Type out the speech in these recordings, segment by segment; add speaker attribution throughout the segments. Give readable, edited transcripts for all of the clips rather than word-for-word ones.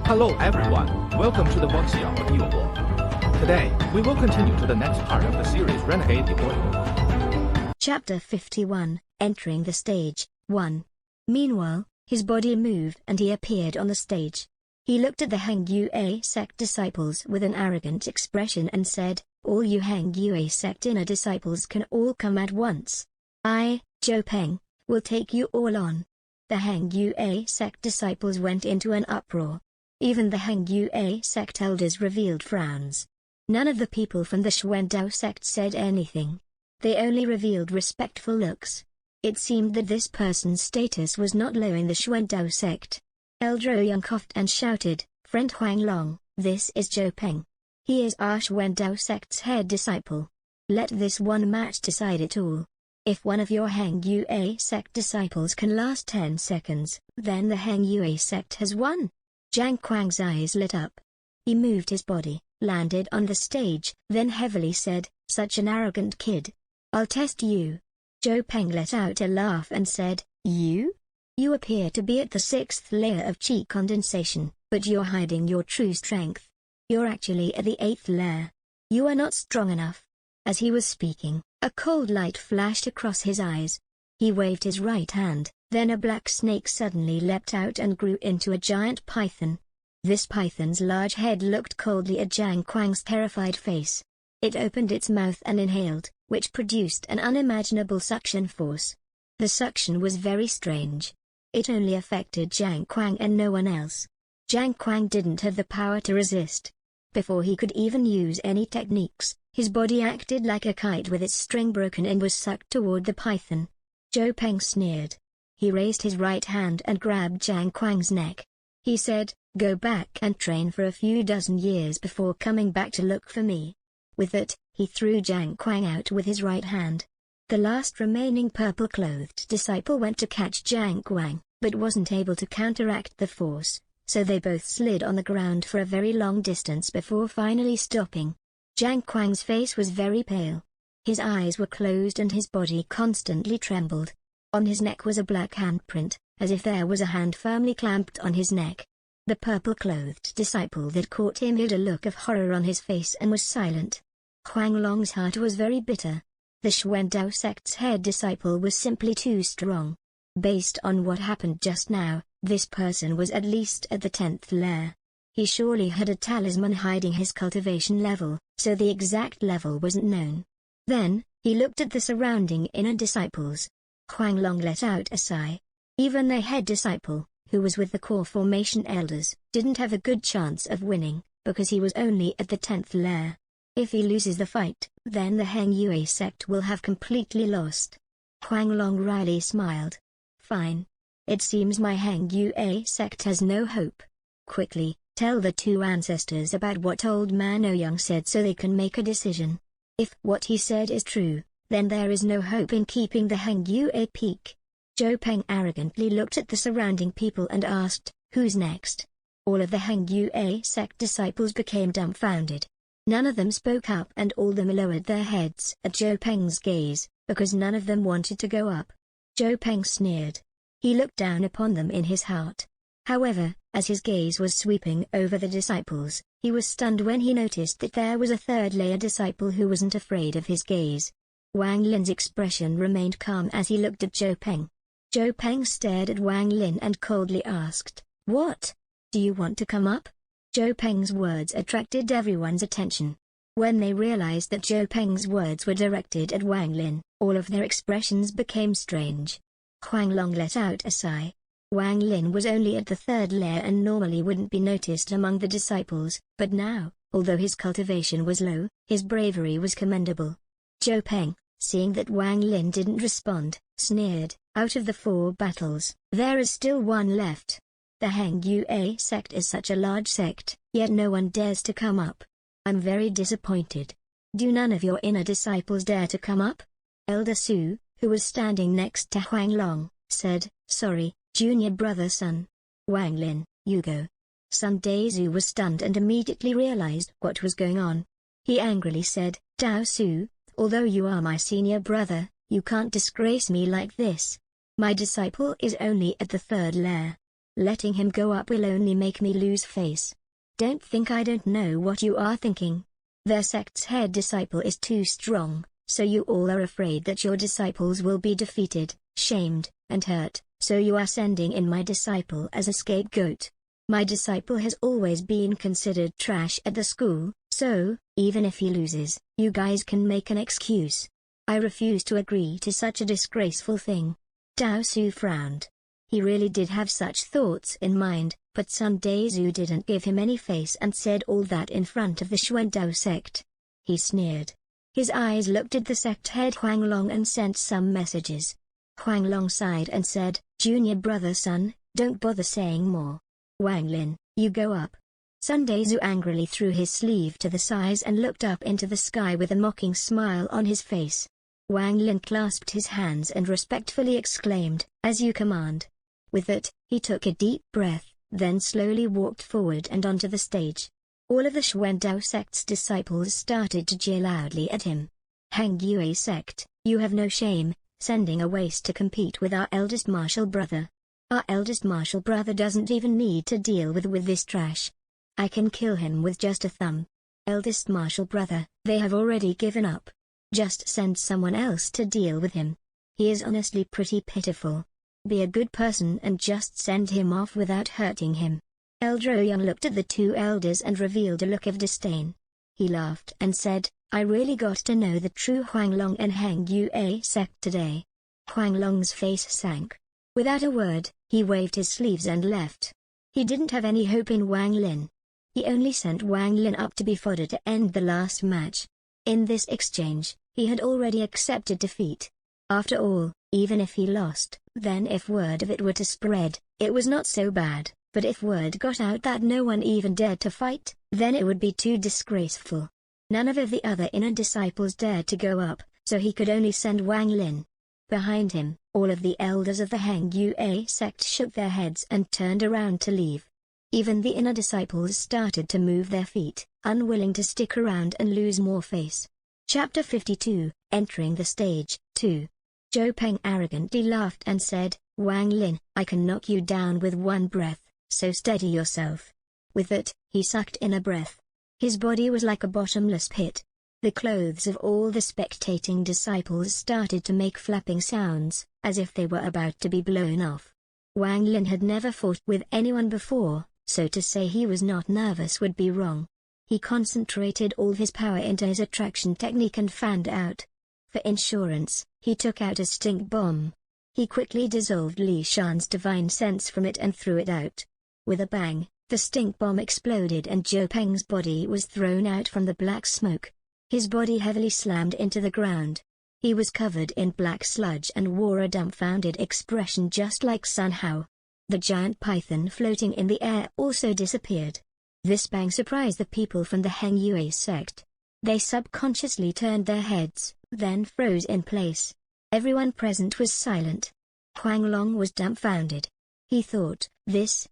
Speaker 1: Hello everyone, welcome to the Wuxia Audiobook. Today, we will continue to the next part of the series Renegade Immortal.
Speaker 2: Chapter 51, Entering the Stage, 1. Meanwhile, his body moved and he appeared on the stage. He looked at the Hang Yue sect disciples with an arrogant expression and said, "All you Hang Yue sect inner disciples can all come at once. I, Zhou Peng, will take you all on." The Hang Yue sect disciples went into an uproar. Even the Hang Yue sect elders revealed frowns. None of the people from the Xuandao sect said anything. They only revealed respectful looks. It seemed that this person's status was not low in the Xuandao sect. Elder Ouyang coughed and shouted, "Friend Huang Long, this is Zhou Peng. He is our Xuandao sect's head disciple. Let this one match decide it all. If one of your Hang Yue sect disciples can last 10 seconds, then the Hang Yue sect has won." Zhang Kuang's eyes lit up. He moved his body, landed on the stage, then heavily said, "Such an arrogant kid. I'll test you." Zhou Peng let out a laugh and said, "You? You appear to be at the 6th layer of qi condensation, but you're hiding your true strength. You're actually at the 8th layer. You are not strong enough." As he was speaking, a cold light flashed across his eyes. He waved his right hand, then a black snake suddenly leapt out and grew into a giant python. This python's large head looked coldly at Zhang Kuang's terrified face. It opened its mouth and inhaled, which produced an unimaginable suction force. The suction was very strange. It only affected Zhang Kuang and no one else. Zhang Kuang didn't have the power to resist. Before he could even use any techniques, his body acted like a kite with its string broken and was sucked toward the python. Zhou Peng sneered. He raised his right hand and grabbed Zhang Kuang's neck. He said, "Go back and train for a few dozen years before coming back to look for me." With that, he threw Zhang Kuang out with his right hand. The last remaining purple-clothed disciple went to catch Zhang Kuang, but wasn't able to counteract the force, so they both slid on the ground for a very long distance before finally stopping. Zhang Kuang's face was very pale. His eyes were closed and his body constantly trembled. On his neck was a black handprint, as if there was a hand firmly clamped on his neck. The purple-clothed disciple that caught him hid a look of horror on his face and was silent. Huang Long's heart was very bitter. The Xuandao sect's head disciple was simply too strong. Based on what happened just now, this person was at least at the 10th layer. He surely had a talisman hiding his cultivation level, so the exact level wasn't known. Then, he looked at the surrounding inner disciples. Huang Long let out a sigh. Even the head disciple, who was with the core formation elders, didn't have a good chance of winning, because he was only at the 10th layer. If he loses the fight, then the Hang Yue sect will have completely lost. Huang Long wryly smiled. "Fine. It seems my Hang Yue sect has no hope. Quickly, tell the two ancestors about what old man Ouyang said so they can make a decision. If what he said is true, then there is no hope in keeping the Hang Yue peak." Zhou Peng arrogantly looked at the surrounding people and asked, "Who's next?" All of the Hang Yue sect disciples became dumbfounded. None of them spoke up and all of them lowered their heads at Zhou Peng's gaze, because none of them wanted to go up. Zhou Peng sneered. He looked down upon them in his heart. However, as his gaze was sweeping over the disciples, he was stunned when he noticed that there was a third-layer disciple who wasn't afraid of his gaze. Wang Lin's expression remained calm as he looked at Zhou Peng. Zhou Peng stared at Wang Lin and coldly asked, "What? Do you want to come up?" Zhou Peng's words attracted everyone's attention. When they realized that Zhou Peng's words were directed at Wang Lin, all of their expressions became strange. Huang Long let out a sigh. Wang Lin was only at the 3rd layer and normally wouldn't be noticed among the disciples, but now, although his cultivation was low, his bravery was commendable. Zhou Peng, seeing that Wang Lin didn't respond, sneered, "Out of the 4 battles, there is still one left. The Hang Yue sect is such a large sect, yet no one dares to come up. I'm very disappointed. Do none of your inner disciples dare to come up?" Elder Su, who was standing next to Huang Long, said, "Sorry, junior brother Sun. Wang Lin, you go." Sun Dazu was stunned and immediately realized what was going on. He angrily said, "Dao Su, although you are my senior brother, you can't disgrace me like this. My disciple is only at the 3rd layer. Letting him go up will only make me lose face. Don't think I don't know what you are thinking. Their sect's head disciple is too strong, so you all are afraid that your disciples will be defeated, shamed, and hurt, so you are sending in my disciple as a scapegoat. My disciple has always been considered trash at the school, so, even if he loses, you guys can make an excuse. I refuse to agree to such a disgraceful thing. Dao Su frowned. He really did have such thoughts in mind, but Sun Dazu didn't give him any face and said all that in front of the Xuandao sect. He sneered. His eyes looked at the sect head Huang Long and sent some messages. Huang Long sighed and said, "Junior brother Sun, don't bother saying more. Wang Lin, you go up." Sun Dazu angrily threw his sleeve to the sides and looked up into the sky with a mocking smile on his face. Wang Lin clasped his hands and respectfully exclaimed, "As you command." With that, he took a deep breath, then slowly walked forward and onto the stage. All of the Xuandao sect's disciples started to jeer loudly at him. "Hang Yue sect, you have no shame, sending a waste to compete with our eldest martial brother. Our eldest martial brother doesn't even need to deal with this trash. I can kill him with just a thumb. Eldest martial brother, they have already given up. Just send someone else to deal with him. He is honestly pretty pitiful. Be a good person and just send him off without hurting him." Elder Ouyang looked at the two elders and revealed a look of disdain. He laughed and said, "I really got to know the true Huang Long and Hang Yue sect today." Huang Long's face sank. Without a word, he waved his sleeves and left. He didn't have any hope in Wang Lin. He only sent Wang Lin up to be fodder to end the last match. In this exchange, he had already accepted defeat. After all, even if he lost, then if word of it were to spread, it was not so bad, but if word got out that no one even dared to fight, then it would be too disgraceful. None of the other inner disciples dared to go up, so he could only send Wang Lin. Behind him, all of the elders of the Hang Yue sect shook their heads and turned around to leave. Even the inner disciples started to move their feet, unwilling to stick around and lose more face. Chapter 52, Entering the Stage, 2. Zhou Peng arrogantly laughed and said, "Wang Lin, I can knock you down with one breath, so steady yourself." With that, he sucked in a breath. His body was like a bottomless pit. The clothes of all the spectating disciples started to make flapping sounds, as if they were about to be blown off. Wang Lin had never fought with anyone before, so to say he was not nervous would be wrong. He concentrated all his power into his attraction technique and fanned out. For insurance, he took out a stink bomb. He quickly dissolved Li Shan's divine sense from it and threw it out. With a bang, the stink bomb exploded and Zhou Peng's body was thrown out from the black smoke. His body heavily slammed into the ground. He was covered in black sludge and wore a dumbfounded expression just like Sun Hao. The giant python floating in the air also disappeared. This bang surprised the people from the Hang Yue sect. They subconsciously turned their heads, then froze in place. Everyone present was silent. Huang Long was dumbfounded. He thought, this.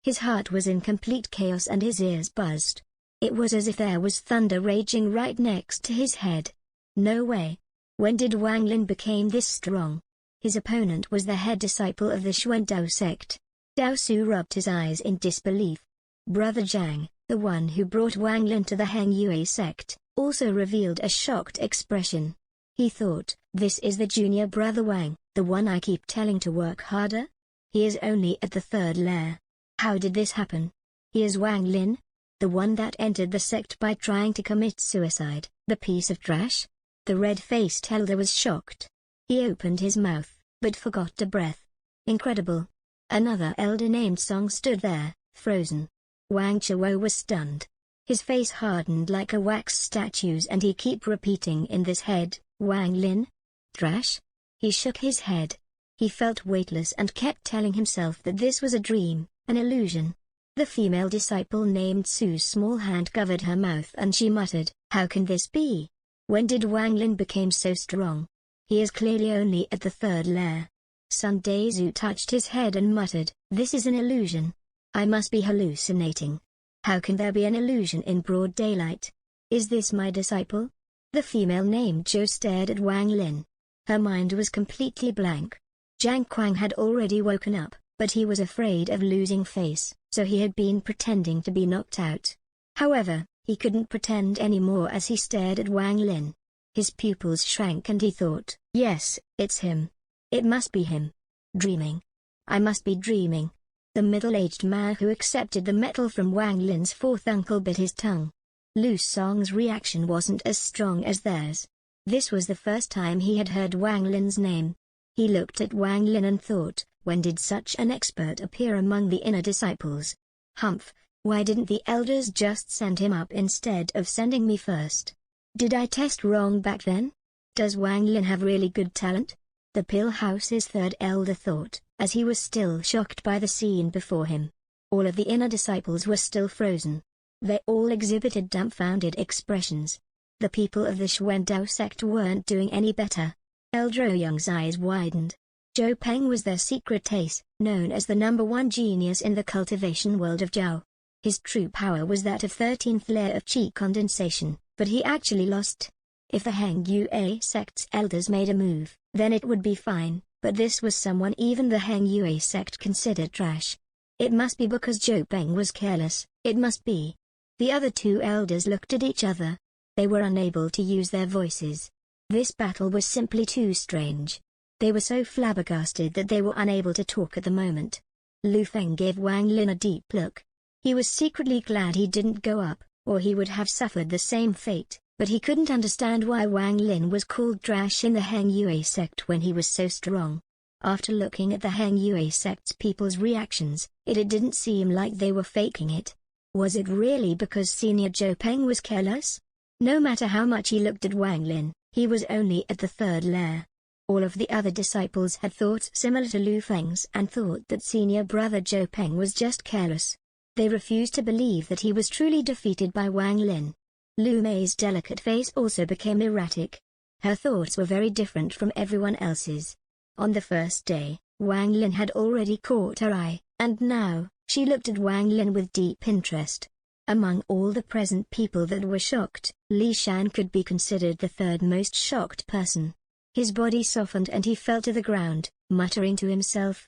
Speaker 2: His heart was in complete chaos and his ears buzzed. It was as if there was thunder raging right next to his head. No way. When did Wang Lin become this strong? His opponent was the head disciple of the Xuandao sect. Dao Su rubbed his eyes in disbelief. Brother Zhang, the one who brought Wang Lin to the Hang Yue sect, also revealed a shocked expression. He thought, this is the junior brother Wang, the one I keep telling to work harder? He is only at the third layer. How did this happen? He is Wang Lin? The one that entered the sect by trying to commit suicide, the piece of trash? The red-faced elder was shocked. He opened his mouth, but forgot to breath. Incredible. Another elder named Song stood there, frozen. Wang Chuo was stunned. His face hardened like a wax statue's and he kept repeating in his head, Wang Lin? Trash? He shook his head. He felt weightless and kept telling himself that this was a dream, an illusion. The female disciple named Su's small hand covered her mouth and she muttered, how can this be? When did Wang Lin become so strong? He is clearly only at the third layer. Sun Dazu touched his head and muttered, this is an illusion. I must be hallucinating. How can there be an illusion in broad daylight? Is this my disciple? The female named Zhou stared at Wang Lin. Her mind was completely blank. Jiang Quang had already woken up, but he was afraid of losing face, so he had been pretending to be knocked out. However, he couldn't pretend anymore as he stared at Wang Lin. His pupils shrank and he thought, yes, it's him. It must be him. Dreaming. I must be dreaming. The middle-aged man who accepted the medal from Wang Lin's fourth uncle bit his tongue. Lu Song's reaction wasn't as strong as theirs. This was the first time he had heard Wang Lin's name. He looked at Wang Lin and thought, when did such an expert appear among the inner disciples? Humph, why didn't the elders just send him up instead of sending me first? Did I test wrong back then? Does Wang Lin have really good talent? The Pill House's third elder thought, as he was still shocked by the scene before him. All of the inner disciples were still frozen. They all exhibited dumbfounded expressions. The people of the Xuandao sect weren't doing any better. Elder Ouyang's eyes widened. Zhou Peng was their secret ace, known as the #1 genius in the cultivation world of Zhao. His true power was that of 13th layer of qi condensation, but he actually lost. If the Heng Yue sect's elders made a move, then it would be fine, but this was someone even the Heng Yue sect considered trash. It must be because Zhou Peng was careless, it must be. The other two elders looked at each other. They were unable to use their voices. This battle was simply too strange. They were so flabbergasted that they were unable to talk at the moment. Lu Feng gave Wang Lin a deep look. He was secretly glad he didn't go up, or he would have suffered the same fate, but he couldn't understand why Wang Lin was called trash in the Heng Yue sect when he was so strong. After looking at the Heng Yue sect's people's reactions, it didn't seem like they were faking it. Was it really because Senior Zhou Peng was careless? No matter how much he looked at Wang Lin, he was only at the third layer. All of the other disciples had thoughts similar to Lu Feng's and thought that senior brother Zhou Peng was just careless. They refused to believe that he was truly defeated by Wang Lin. Lu Mei's delicate face also became erratic. Her thoughts were very different from everyone else's. On the first day, Wang Lin had already caught her eye, and now, she looked at Wang Lin with deep interest. Among all the present people that were shocked, Li Shan could be considered the third most shocked person. His body softened and he fell to the ground, muttering to himself,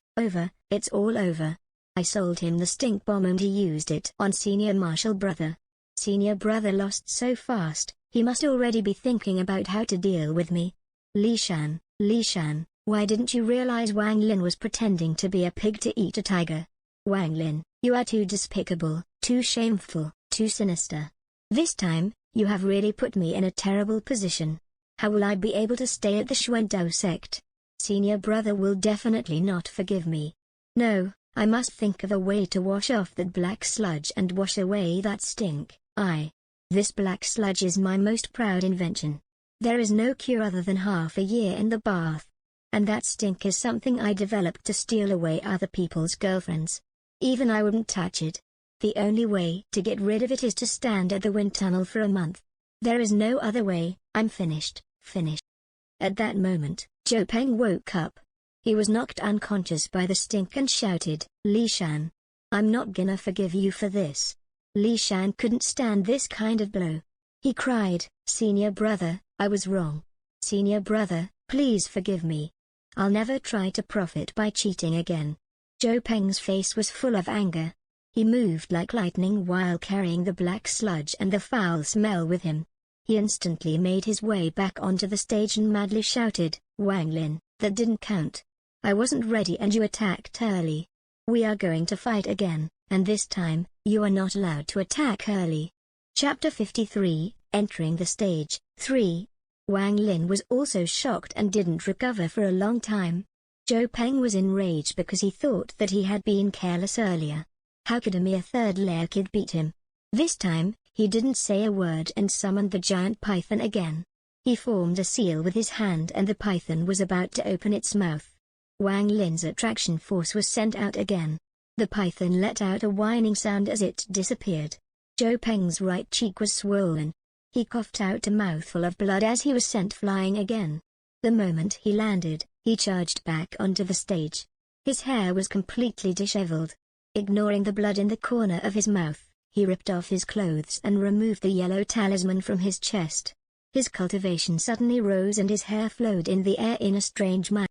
Speaker 2: it's all over. I sold him the stink bomb and he used it on senior martial brother. Senior brother lost so fast, he must already be thinking about how to deal with me. Li Shan, why didn't you realize Wang Lin was pretending to be a pig to eat a tiger? Wang Lin, you are too despicable, too shameful, too sinister. This time, you have really put me in a terrible position. How will I be able to stay at the Xuandao sect? Senior brother will definitely not forgive me. No, I must think of a way to wash off that black sludge and wash away that stink. This black sludge is my most proud invention. There is no cure other than half a year in the bath. And that stink is something I developed to steal away other people's girlfriends. Even I wouldn't touch it. The only way to get rid of it is to stand at the wind tunnel for a month. There is no other way. I'm finished. At that moment, Zhou Peng woke up. He was knocked unconscious by the stink and shouted, Li Shan. I'm not gonna forgive you for this. Li Shan couldn't stand this kind of blow. He cried, Senior brother, I was wrong. Senior brother, please forgive me. I'll never try to profit by cheating again. Zhou Peng's face was full of anger. He moved like lightning while carrying the black sludge and the foul smell with him. He instantly made his way back onto the stage and madly shouted, Wang Lin, that didn't count. I wasn't ready and you attacked early. We are going to fight again, and this time, you are not allowed to attack early. Chapter 53, Entering the Stage, 3. Wang Lin was also shocked and didn't recover for a long time. Zhou Peng was enraged because he thought that he had been careless earlier. How could a mere third-layer kid beat him? This time, he didn't say a word and summoned the giant python again. He formed a seal with his hand and the python was about to open its mouth. Wang Lin's attraction force was sent out again. The python let out a whining sound as it disappeared. Zhou Peng's right cheek was swollen. He coughed out a mouthful of blood as he was sent flying again. The moment he landed, he charged back onto the stage. His hair was completely disheveled. Ignoring the blood in the corner of his mouth, he ripped off his clothes and removed the yellow talisman from his chest. His cultivation suddenly rose and his hair flowed in the air in a strange manner.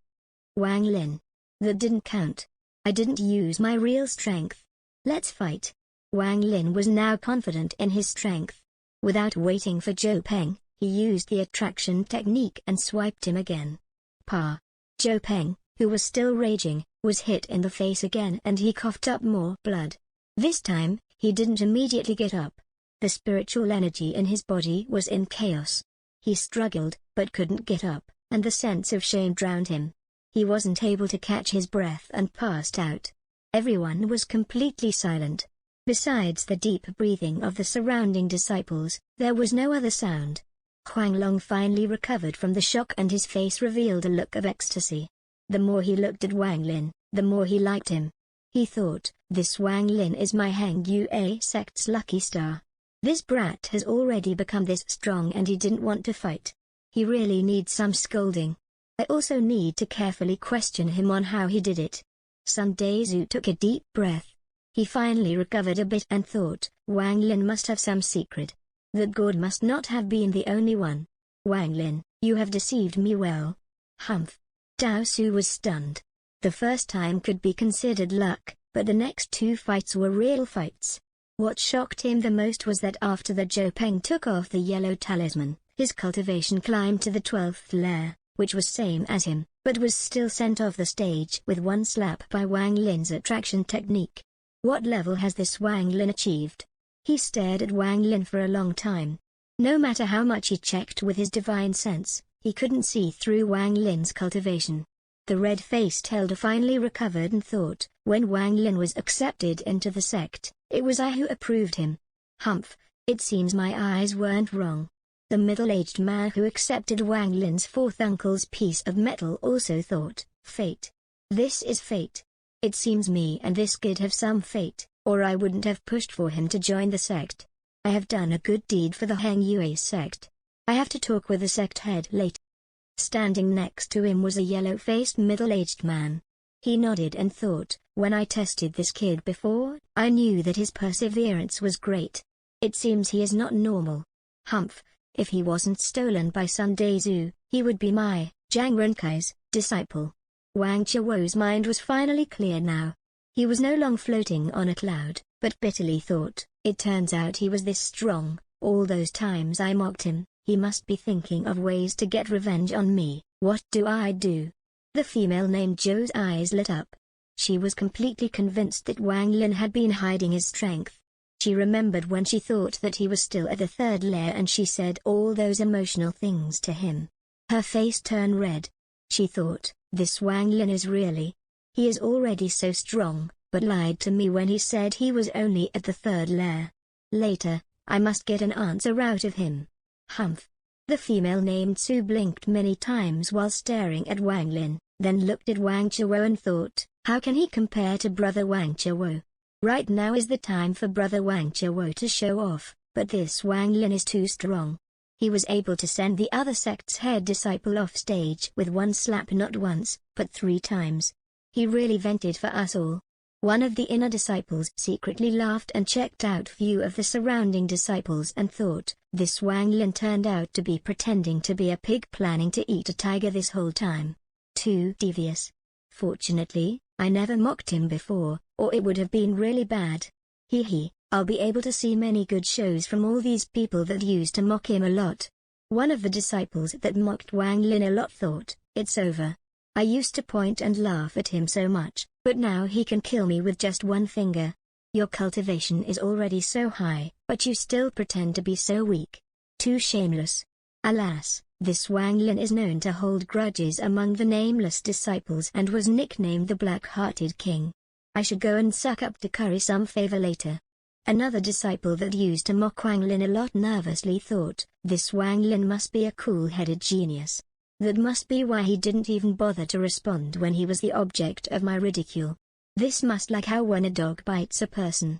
Speaker 2: Wang Lin. That didn't count. I didn't use my real strength. Let's fight. Wang Lin was now confident in his strength. Without waiting for Zhou Peng, he used the attraction technique and swiped him again. Pa. Zhou Peng, who was still raging, was hit in the face again and he coughed up more blood. This time, he didn't immediately get up. The spiritual energy in his body was in chaos. He struggled, but couldn't get up, and the sense of shame drowned him. He wasn't able to catch his breath and passed out. Everyone was completely silent. Besides the deep breathing of the surrounding disciples, there was no other sound. Huanglong finally recovered from the shock and his face revealed a look of ecstasy. The more he looked at Wang Lin, the more he liked him. He thought, this Wang Lin is my Heng Yue sect's lucky star. This brat has already become this strong and he didn't want to fight. He really needs some scolding. I also need to carefully question him on how he did it. Sun Dazu took a deep breath. He finally recovered a bit and thought, Wang Lin must have some secret. That god must not have been the only one. Wang Lin, you have deceived me well. Humph. Dao Su was stunned. The first time could be considered luck, but the next two fights were real fights. What shocked him the most was that after the Zhou Peng took off the yellow talisman, his cultivation climbed to the 12th layer, which was same as him, but was still sent off the stage with one slap by Wang Lin's attraction technique. What level has this Wang Lin achieved? He stared at Wang Lin for a long time. No matter how much he checked with his divine sense, he couldn't see through Wang Lin's cultivation. The red-faced elder finally recovered and thought, when Wang Lin was accepted into the sect, it was I who approved him. Humph, it seems my eyes weren't wrong. The middle-aged man who accepted Wang Lin's fourth uncle's piece of metal also thought, fate. This is fate. It seems me and this kid have some fate, or I wouldn't have pushed for him to join the sect. I have done a good deed for the Heng Yue sect. I have to talk with the sect head later. Standing next to him was a yellow-faced middle-aged man. He nodded and thought, when I tested this kid before, I knew that his perseverance was great. It seems he is not normal. Humph, if he wasn't stolen by Sun Dazu, he would be my, Zhang Renkai's, disciple. Wang Qiao's mind was finally clear now. He was no longer floating on a cloud, but bitterly thought, it turns out he was this strong, all those times I mocked him, he must be thinking of ways to get revenge on me. What do I do? The female named Zhou's eyes lit up. She was completely convinced that Wang Lin had been hiding his strength. She remembered when she thought that he was still at the third layer and she said all those emotional things to him. Her face turned red. She thought, this Wang Lin is really... He is already so strong, but lied to me when he said he was only at the third layer. Later, I must get an answer out of him. Humph. The female named Su blinked many times while staring at Wang Lin, then looked at Wang Qiao and thought, how can he compare to brother Wang Qiao? Right now is the time for brother Wang Qiao to show off, but this Wang Lin is too strong. He was able to send the other sect's head disciple off stage with one slap, not once, but 3 times. He really vented for us all. One of the inner disciples secretly laughed and checked out view of the surrounding disciples and thought, this Wang Lin turned out to be pretending to be a pig planning to eat a tiger this whole time. Too devious. Fortunately, I never mocked him before, or it would have been really bad. Hee, I'll be able to see many good shows from all these people that used to mock him a lot. One of the disciples that mocked Wang Lin a lot thought, it's over. I used to point and laugh at him so much, but now he can kill me with just one finger. Your cultivation is already so high, but you still pretend to be so weak. Too shameless. Alas, this Wang Lin is known to hold grudges among the nameless disciples and was nicknamed the Black-Hearted King. I should go and suck up to curry some favor later. Another disciple that used to mock Wang Lin a lot nervously thought, this Wang Lin must be a cool-headed genius. That must be why he didn't even bother to respond when he was the object of my ridicule. This must like how when a dog bites a person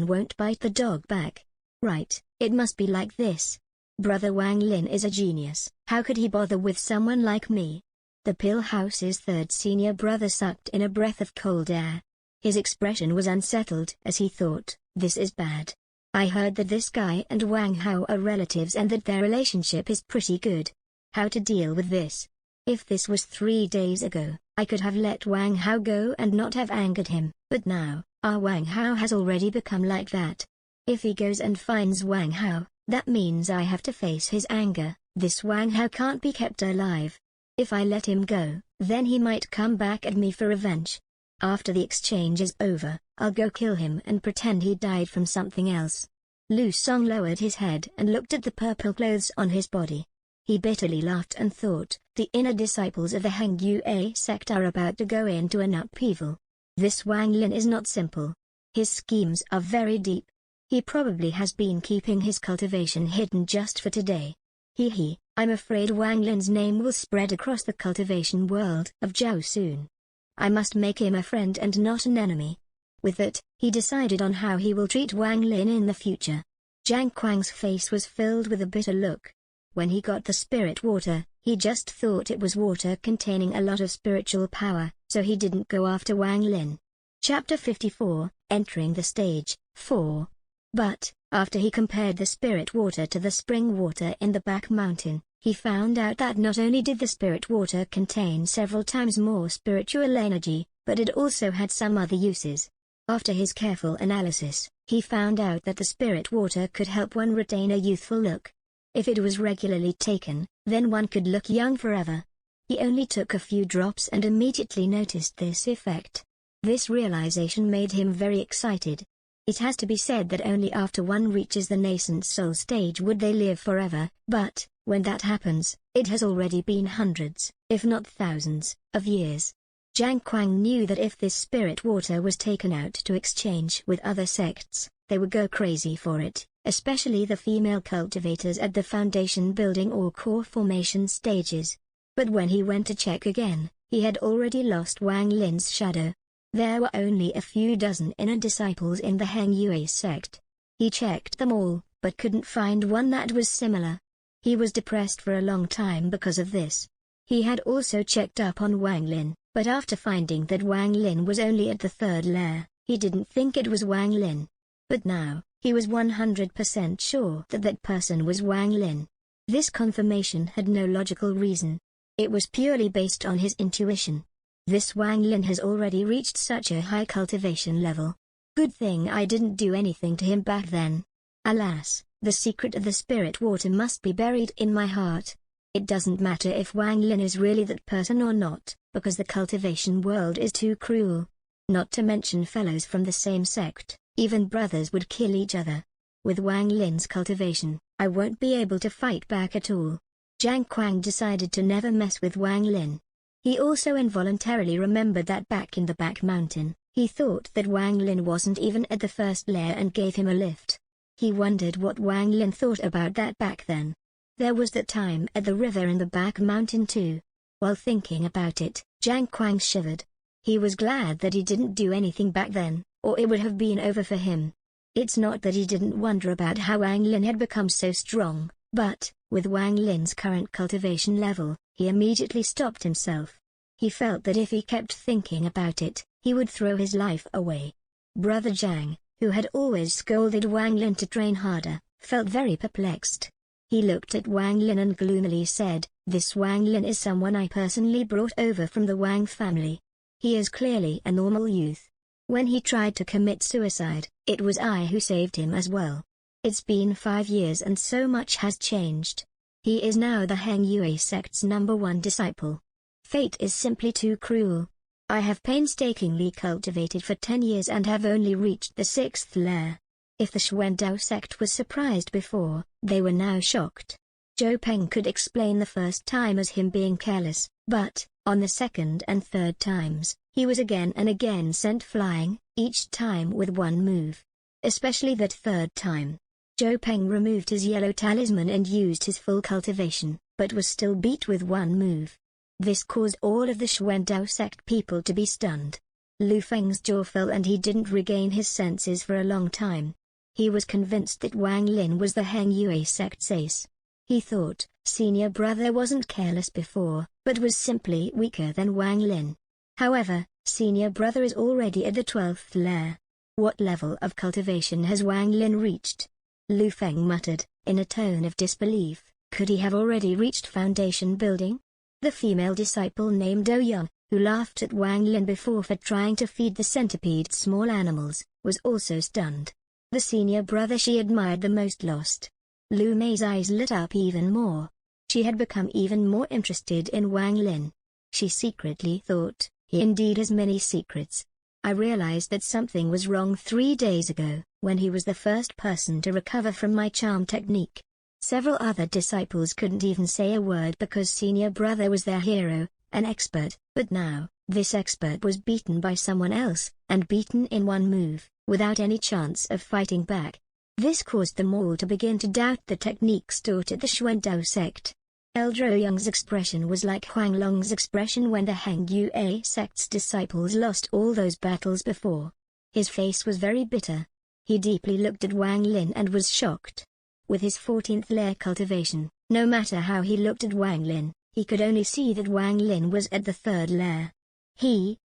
Speaker 2: won't bite the dog back. Right, it must be like this. Brother Wang Lin is a genius. How could he bother with someone like me? The pill house's third senior brother sucked in a breath of cold air. His expression was unsettled as he thought, this is bad. I heard that this guy and Wang Hao are relatives and that their relationship is pretty good. How to deal with this? If this was 3 days ago, I could have let Wang Hao go and not have angered him, but now, our Wang Hao has already become like that. If he goes and finds Wang Hao, that means I have to face his anger. This Wang Hao can't be kept alive. If I let him go, then he might come back at me for revenge. After the exchange is over, I'll go kill him and pretend he died from something else. Lu Song lowered his head and looked at the purple clothes on his body. He bitterly laughed and thought, the inner disciples of the Heng Yue sect are about to go into an upheaval. This Wang Lin is not simple. His schemes are very deep. He probably has been keeping his cultivation hidden just for today. I'm afraid Wang Lin's name will spread across the cultivation world of Zhao soon. I must make him a friend and not an enemy. With that, he decided on how he will treat Wang Lin in the future. Jiang Quang's face was filled with a bitter look. When he got the spirit water, he just thought it was water containing a lot of spiritual power, so he didn't go after Wang Lin. Chapter 54, Entering the Stage, 4. But, after he compared the spirit water to the spring water in the back mountain, he found out that not only did the spirit water contain several times more spiritual energy, but it also had some other uses. After his careful analysis, he found out that the spirit water could help one retain a youthful look. If it was regularly taken, then one could look young forever. He only took a few drops and immediately noticed this effect. This realization made him very excited. It has to be said that only after one reaches the nascent soul stage would they live forever, but, when that happens, it has already been hundreds, if not thousands, of years. Jiang Quang knew that if this spirit water was taken out to exchange with other sects, they would go crazy for it, especially the female cultivators at the foundation building or core formation stages. But when he went to check again, he had already lost Wang Lin's shadow. There were only a few dozen inner disciples in the Heng Yue sect. He checked them all, but couldn't find one that was similar. He was depressed for a long time because of this. He had also checked up on Wang Lin, but after finding that Wang Lin was only at the third layer, he didn't think it was Wang Lin. But now, he was 100% sure that that person was Wang Lin. This confirmation had no logical reason. It was purely based on his intuition. This Wang Lin has already reached such a high cultivation level. Good thing I didn't do anything to him back then. Alas, the secret of the spirit water must be buried in my heart. It doesn't matter if Wang Lin is really that person or not, because the cultivation world is too cruel. Not to mention fellows from the same sect, even brothers would kill each other. With Wang Lin's cultivation, I won't be able to fight back at all. Jiang Quang decided to never mess with Wang Lin. He also involuntarily remembered that back in the back mountain, he thought that Wang Lin wasn't even at the first layer and gave him a lift. He wondered what Wang Lin thought about that back then. There was that time at the river in the back mountain too. While thinking about it, Jiang Quang shivered. He was glad that he didn't do anything back then, or it would have been over for him. It's not that he didn't wonder about how Wang Lin had become so strong, but, with Wang Lin's current cultivation level, he immediately stopped himself. He felt that if he kept thinking about it, he would throw his life away. Brother Jiang, who had always scolded Wang Lin to train harder, felt very perplexed. He looked at Wang Lin and gloomily said, "This Wang Lin is someone I personally brought over from the Wang family. He is clearly a normal youth. When he tried to commit suicide, it was I who saved him as well. It's been 5 years and so much has changed. He is now the Heng Yue sect's #1 disciple. Fate is simply too cruel. I have painstakingly cultivated for 10 years and have only reached the 6th layer." If the Xuandao sect was surprised before, they were now shocked. Zhou Peng could explain the first time as him being careless, but, on the second and third times, he was again and again sent flying, each time with one move. Especially that third time. Zhou Peng removed his yellow talisman and used his full cultivation, but was still beat with one move. This caused all of the Xuandao sect people to be stunned. Lu Feng's jaw fell and he didn't regain his senses for a long time. He was convinced that Wang Lin was the Heng Yue sect's ace. He thought, senior brother wasn't careless before, but was simply weaker than Wang Lin. However, senior brother is already at the 12th layer. What level of cultivation has Wang Lin reached? Lu Feng muttered, in a tone of disbelief, could he have already reached foundation building? The female disciple named Ouyang, who laughed at Wang Lin before for trying to feed the centipede small animals, was also stunned. The senior brother she admired the most lost. Lu Mei's eyes lit up even more. She had become even more interested in Wang Lin. She secretly thought, he indeed has many secrets. I realized that something was wrong 3 days ago, when he was the first person to recover from my charm technique. Several other disciples couldn't even say a word because senior brother was their hero, an expert, but now, this expert was beaten by someone else, and beaten in one move, without any chance of fighting back. This caused them all to begin to doubt the techniques taught at the Xuandao sect. Elder Young's expression was like Huang Long's expression when the Heng Yue sect's disciples lost all those battles before. His face was very bitter. He deeply looked at Wang Lin and was shocked. With his 14th layer cultivation, no matter how he looked at Wang Lin, he could only see that Wang Lin was at the 3rd layer.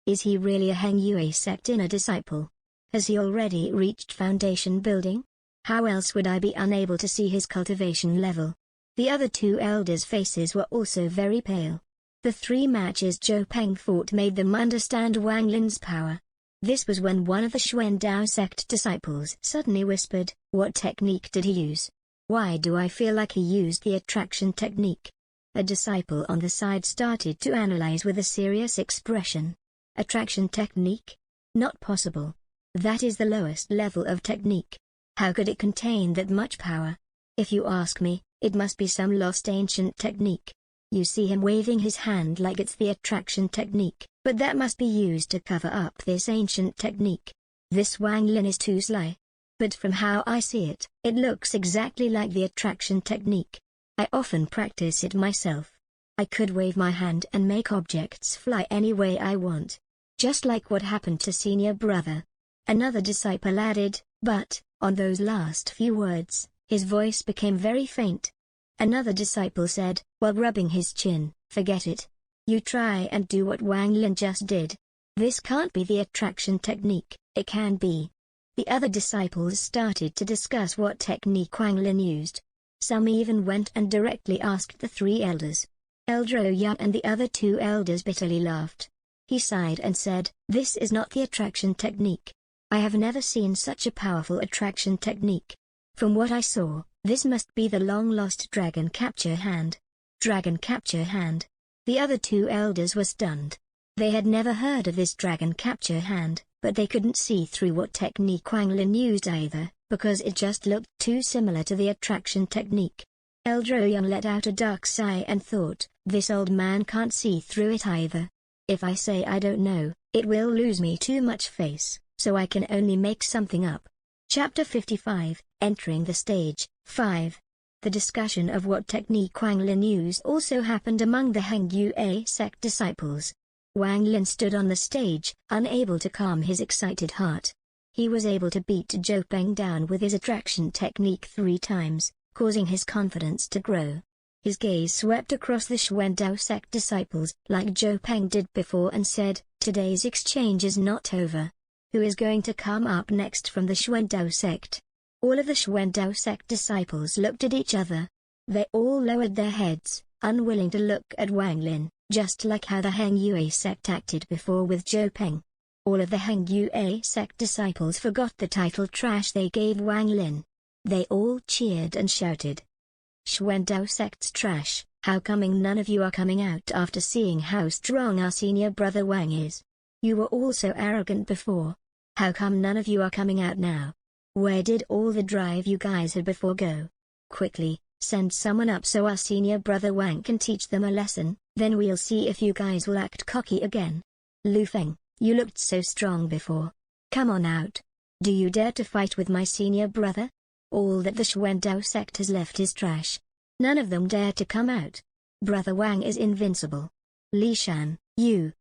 Speaker 2: Is he really a Heng Yue sect inner disciple? Has he already reached foundation building? How else would I be unable to see his cultivation level? The other 2 elders' faces were also very pale. The 3 matches Zhou Peng fought made them understand Wang Lin's power. This was when one of the Xuandao sect disciples suddenly whispered, "What technique did he use? Why do I feel like he used the attraction technique?" A disciple on the side started to analyze with a serious expression. Attraction technique? Not possible. That is the lowest level of technique. How could it contain that much power? If you ask me, it must be some lost ancient technique. You see him waving his hand like it's the attraction technique, but that must be used to cover up this ancient technique. This Wang Lin is too sly. But from how I see it, it looks exactly like the attraction technique. I often practice it myself. I could wave my hand and make objects fly any way I want. Just like what happened to senior brother. Another disciple added, but, on those last few words, his voice became very faint. Another disciple said, while rubbing his chin, "Forget it. You try and do what Wang Lin just did. This can't be the attraction technique." "It can be." The other disciples started to discuss what technique Wang Lin used. Some even went and directly asked the 3 elders. Elder Yang and the other 2 elders bitterly laughed. He sighed and said, "This is not the attraction technique. I have never seen such a powerful attraction technique. From what I saw, this must be the long-lost dragon capture hand." Dragon capture hand? The other 2 elders were stunned. They had never heard of this dragon capture hand, but they couldn't see through what technique Wang Lin used either, because it just looked too similar to the attraction technique. Elder Yang let out a dark sigh and thought, this old man can't see through it either. If I say I don't know, it will lose me too much face, so I can only make something up. Chapter 55, Entering the Stage, 5. The discussion of what technique Wang Lin used also happened among the Heng Yue sect disciples. Wang Lin stood on the stage, unable to calm his excited heart. He was able to beat Zhou Peng down with his attraction technique 3 times, causing his confidence to grow. His gaze swept across the Xuandao sect disciples like Zhou Peng did before and said, "Today's exchange is not over. Who is going to come up next from the Xuandao sect?" All of the Xuandao sect disciples looked at each other. They all lowered their heads, unwilling to look at Wang Lin, just like how the Heng Yue sect acted before with Zhou Peng. All of the Heng Yue sect disciples forgot the title trash they gave Wang Lin. They all cheered and shouted, "Xuandao sect's trash, how coming none of you are coming out after seeing how strong our senior brother Wang is? You were all so arrogant before. How come none of you are coming out now? Where did all the drive you guys had before go? Quickly, send someone up so our senior brother Wang can teach them a lesson, then we'll see if you guys will act cocky again. Lu Feng, you looked so strong before. Come on out. Do you dare to fight with my senior brother? All that the Xuandao sect has left is trash. None of them dare to come out. Brother Wang is invincible. Li Shan, you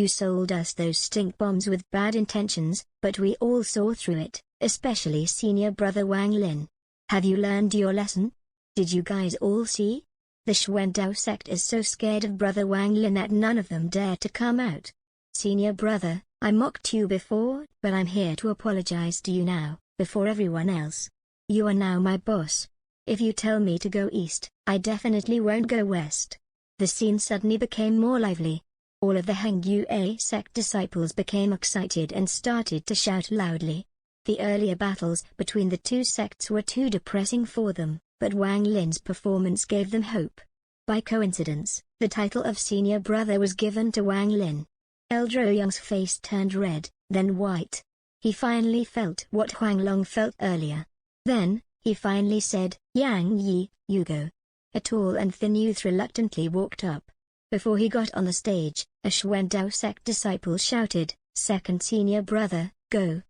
Speaker 2: sold us those stink bombs with bad intentions, but we all saw through it, especially senior brother Wang Lin. Have you learned your lesson? Did you guys all see? The Xuandao sect is so scared of brother Wang Lin that none of them dare to come out. Senior brother, I mocked you before, but I'm here to apologize to you now, before everyone else. You are now my boss. If you tell me to go east, I definitely won't go west." The scene suddenly became more lively. All of the Heng Yue sect disciples became excited and started to shout loudly. The earlier battles between the two sects were too depressing for them, but Wang Lin's performance gave them hope. By coincidence, the title of senior brother was given to Wang Lin. Elder Ouyang's face turned red, then white. He finally felt what Huang Long felt earlier. Then, he finally said, "Yang Yi, you go." A tall and thin youth reluctantly walked up. Before he got on the stage, a Xuandao sect disciple shouted, "Second senior brother, go.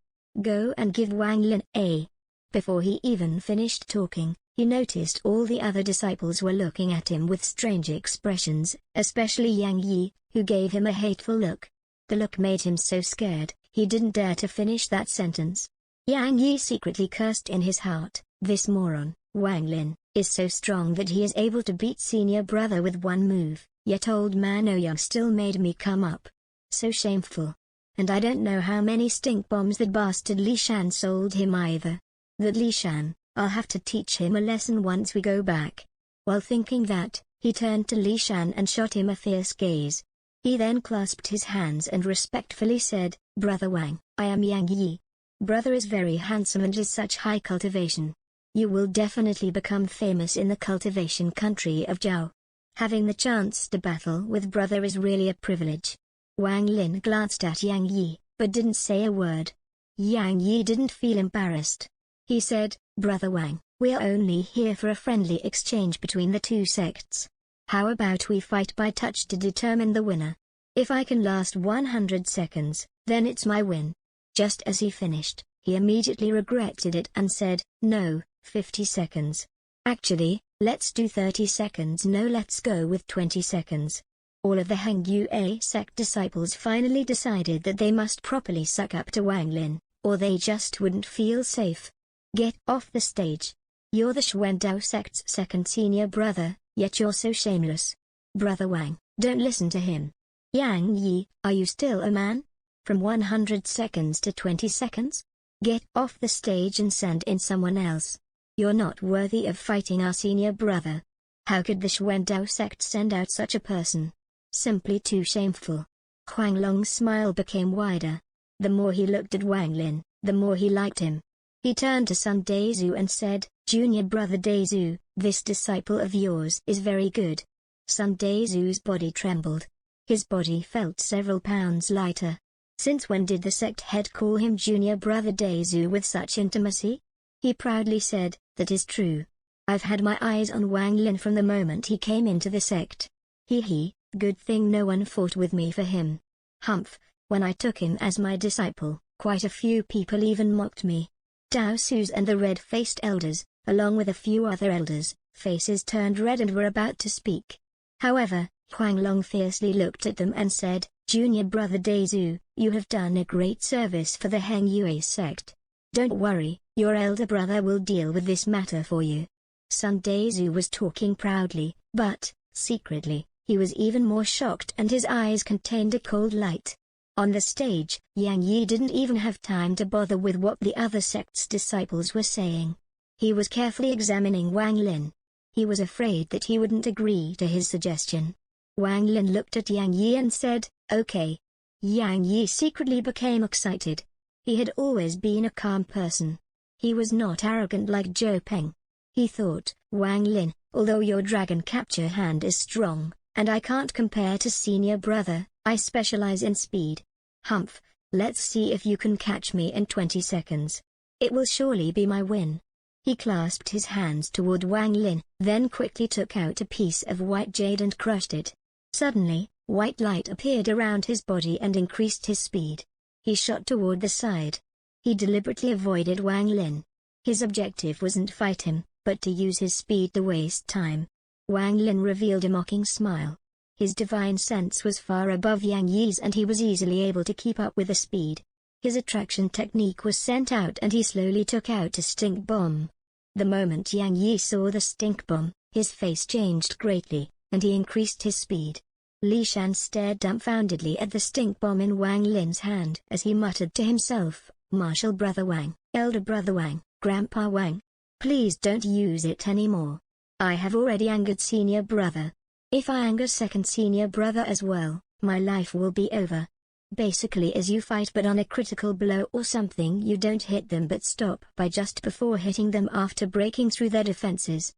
Speaker 2: Go and give Wang Lin a." Before he even finished talking, he noticed all the other disciples were looking at him with strange expressions, especially Yang Yi, who gave him a hateful look. The look made him so scared, he didn't dare to finish that sentence. Yang Yi secretly cursed in his heart, "This moron, Wang Lin, is so strong that he is able to beat senior brother with one move. Yet old man Ouyang still made me come up. So shameful. And I don't know how many stink bombs that bastard Li Shan sold him either. That Li Shan, I'll have to teach him a lesson once we go back." While thinking that, he turned to Li Shan and shot him a fierce gaze. He then clasped his hands and respectfully said, "Brother Wang, I am Yang Yi. Brother is very handsome and has such high cultivation. You will definitely become famous in the cultivation country of Zhao. Having the chance to battle with brother is really a privilege." Wang Lin glanced at Yang Yi, but didn't say a word. Yang Yi didn't feel embarrassed. He said, "Brother Wang, we're only here for a friendly exchange between the two sects. How about we fight by touch to determine the winner? If I can last 100 seconds, then it's my win." Just as he finished, he immediately regretted it and said, "No, 50 seconds. Actually, let's do 30 seconds. No, let's go with 20 seconds. All of the Heng Yue sect disciples finally decided that they must properly suck up to Wang Lin, or they just wouldn't feel safe. "Get off the stage. You're the Xuandao sect's second senior brother, yet you're so shameless. Brother Wang, don't listen to him. Yang Yi, are you still a man? From 100 seconds to 20 seconds? Get off the stage and send in someone else. You're not worthy of fighting our senior brother. How could the Xuandao sect send out such a person? Simply too shameful." Huang Long's smile became wider. The more he looked at Wang Lin, the more he liked him. He turned to Sun Dezhu and said, "Junior brother Dezhu, this disciple of yours is very good." Sun Dezhu's body trembled. His body felt several pounds lighter. Since when did the sect head call him junior brother Dezhu with such intimacy? He proudly said, "That is true. I've had my eyes on Wang Lin from the moment he came into the sect. He, good thing no one fought with me for him. Humph, when I took him as my disciple, quite a few people even mocked me." Dao Su's and the red-faced elders, along with a few other elders, faces turned red and were about to speak. However, Huang Long fiercely looked at them and said, "Junior brother Dezhu, you have done a great service for the Heng Yue sect. Don't worry, your elder brother will deal with this matter for you." Sun Dezhu was talking proudly, but, secretly, he was even more shocked and his eyes contained a cold light. On the stage, Yang Yi didn't even have time to bother with what the other sect's disciples were saying. He was carefully examining Wang Lin. He was afraid that he wouldn't agree to his suggestion. Wang Lin looked at Yang Yi and said, "Okay." Yang Yi secretly became excited. He had always been a calm person. He was not arrogant like Zhou Peng. He thought, "Wang Lin, although your dragon capture hand is strong, and I can't compare to senior brother, I specialize in speed. Humph, let's see if you can catch me in 20 seconds. It will surely be my win." He clasped his hands toward Wang Lin, then quickly took out a piece of white jade and crushed it. Suddenly, white light appeared around his body and increased his speed. He shot toward the side. He deliberately avoided Wang Lin. His objective wasn't fight him, but to use his speed to waste time. Wang Lin revealed a mocking smile. His divine sense was far above Yang Yi's and he was easily able to keep up with the speed. His attraction technique was sent out and he slowly took out a stink bomb. The moment Yang Yi saw the stink bomb, his face changed greatly, and he increased his speed. Li Shan stared dumbfoundedly at the stink bomb in Wang Lin's hand as he muttered to himself, "Martial brother Wang, elder brother Wang, grandpa Wang. Please don't use it anymore. I have already angered senior brother. If I anger second senior brother as well, my life will be over. Basically as you fight but on a critical blow or something, you don't hit them but stop by just before hitting them after breaking through their defenses.